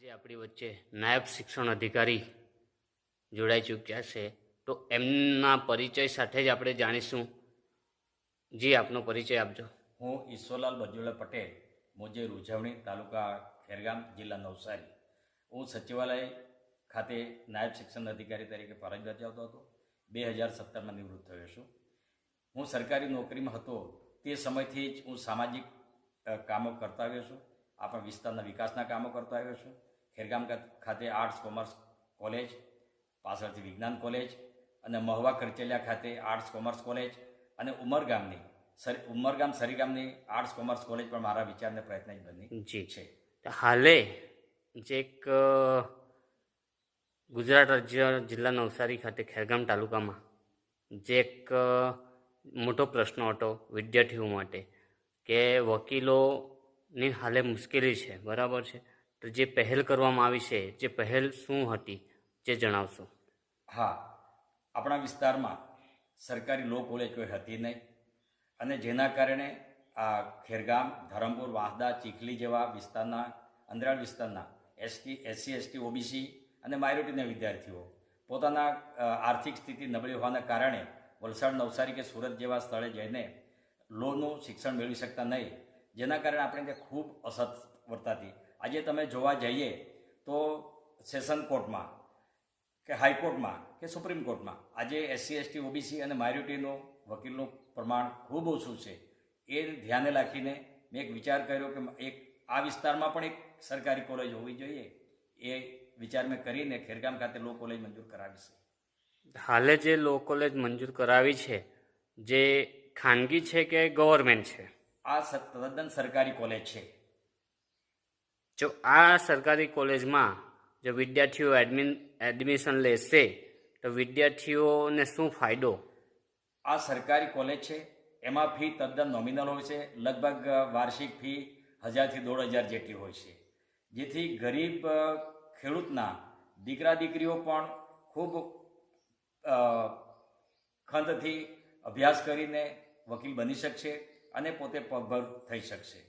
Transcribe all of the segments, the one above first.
આજે આપણી વચ્ચે નાયબ શિક્ષણ અધિકારી જોડાઈ ચૂક્યા છે, તો એમના પરિચય સાથે જ આપણે જાણીશું. જી, આપનો પરિચય આપજો. હું ઈશ્વરલાલ બજોલા પટેલ, મોજે રૂજવણી, તાલુકા ખેરગામ, જિલ્લા નવસારી. હું સચિવાલય ખાતે નાયબ શિક્ષણ અધિકારી તરીકે ફરજ બજાવતો હતો. 2017માં નિવૃત્ત થયો છું. હું સરકારી નોકરીમાં હતો તે સમયથી જ હું સામાજિક કામો કરતા આવ્યો છું. આપણા વિસ્તારના વિકાસના કામો કરતો આવ્યો છું. ખેરગામ ખાતે આર્ટ્સ કોમર્સ કોલેજ, પાછળથી વિજ્ઞાન કોલેજ, અને મહુવા કરચેલિયા ખાતે આર્ટ્સ કોમર્સ કોલેજ, અને ઉમરગામ સરીગામની આર્ટ્સ કોમર્સ કોલેજ પણ મારા વિચારને પ્રયત્ન જ બની છે. હાલે જે એક ગુજરાત રાજ્ય જિલ્લા નવસારી ખાતે ખેરગામ તાલુકામાં જે એક મોટો પ્રશ્ન હતો વિદ્યાર્થીઓ માટે કે વકીલોની હાલે મુશ્કેલી છે, બરાબર છે? તો જે પહેલ કરવામાં આવી છે, જે પહેલ શું હતી જે જણાવશો? હા, આપણા વિસ્તારમાં સરકારી લો કોલેજ કોઈ હતી નહીં, અને જેના કારણે આ ખેરગામ, ધરમપુર, વાંસદા, ચીખલી જેવા વિસ્તારના, અંતરાળ વિસ્તારના SC, ST, OBC અને માઇનોરિટીના વિદ્યાર્થીઓ પોતાના આર્થિક સ્થિતિ નબળી હોવાના કારણે વલસાડ, નવસારી કે સુરત જેવા સ્થળે જઈને લોનું શિક્ષણ મેળવી શકતા નહીં, જેના કારણે આપણે ત્યાં ખૂબ અસર વર્તાતી. આજે તમે જોવા જઈએ તો સેશન કોર્ટમાં કે હાઈકોર્ટમાં કે સુપ્રીમ કોર્ટમાં આજે SC, ST, OBC અને માઇનોરિટીનું વકીલનું પ્રમાણ ખૂબ ઓછું છે. એ ધ્યાને રાખીને મેં એક વિચાર કર્યો કે આ વિસ્તારમાં પણ એક સરકારી કોલેજ હોવી જોઈએ. એ વિચાર મેં કરીને ખેરગામ ખાતે લો કોલેજ મંજૂર કરાવી છે. હાલે જે લો કોલેજ મંજૂર કરાવી છે, જે ખાનગી છે કે ગવર્મેન્ટ છે? આ તદ્દન સરકારી કોલેજ છે. જો આ સરકારી કોલેજમાં જો વિદ્યાર્થીઓ એડમિશન લેશે તો વિદ્યાર્થીઓને શું ફાયદો? આ સરકારી કોલેજ છે, એમાં ફી તદ્દન નોમિનલ હોય છે. લગભગ વાર્ષિક ફી 1000 થી 1500 જેટલી હોય છે, જેથી ગરીબ ખેડૂતના દીકરા દીકરીઓ પણ ખૂબ ખંતથી અભ્યાસ કરીને વકીલ બની શકશે અને પોતે પગભર થઈ શકશે.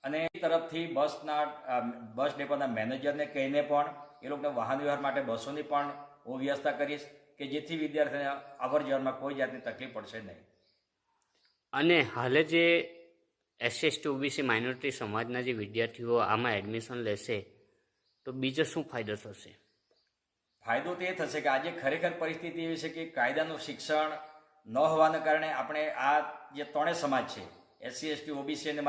અને એ તરફથી બસ ડેપોના મેનેજરને કહીને પણ એ લોકોને વાહન વ્યવહાર માટે બસોની પણ હું વ્યવસ્થા કરીશ કે જેથી વિદ્યાર્થીને અવર જવરમાં કોઈ જાતની તકલીફ પડશે નહીં. અને હાલે જે SC, ST, OBC માઇનોરિટી સમાજના જે વિદ્યાર્થીઓ આમાં એડમિશન લેશે તો બીજો શું ફાયદો થશે? ફાયદો તો એ થશે કે આજે ખરેખર પરિસ્થિતિ એવી છે કે કાયદાનું શિક્ષણ ન હોવાના કારણે આપણે આ જે ત્રણેય સમાજ છે, SC, ST, OBC અને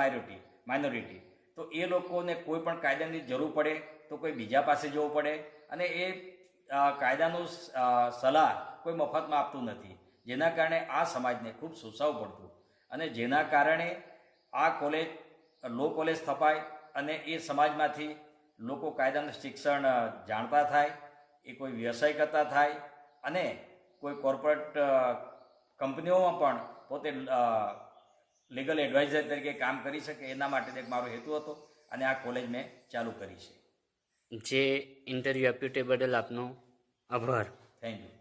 માઇનોરિટી, તો એ લોકોને કોઈ પણ કાયદાની જરૂર પડે તો કોઈ બીજા પાસે જવું પડે, અને એ કાયદાનું સલાહ કોઈ મફતમાં આપતું નથી, જેના કારણે આ સમાજને ખૂબ સૂસાવવું પડતું. અને જેના કારણે આ કોલેજ લો કોલેજ સ્થપાય અને એ સમાજમાંથી લોકો કાયદાનું શિક્ષણ જાણતા થાય, એ કોઈ વ્યવસાય કરતા થાય, અને કોઈ કોર્પોરેટ કંપનીઓમાં પણ પોતે લીગલ એડવાઇઝર તરીકે કામ કરી શકે, એના માટે એક મારો હેતુ હતો અને આ કોલેજ મેં ચાલુ કરી છે. જે ઇન્ટરવ્યૂ આપ્યું તે બદલ આપનો આભાર. Thank you.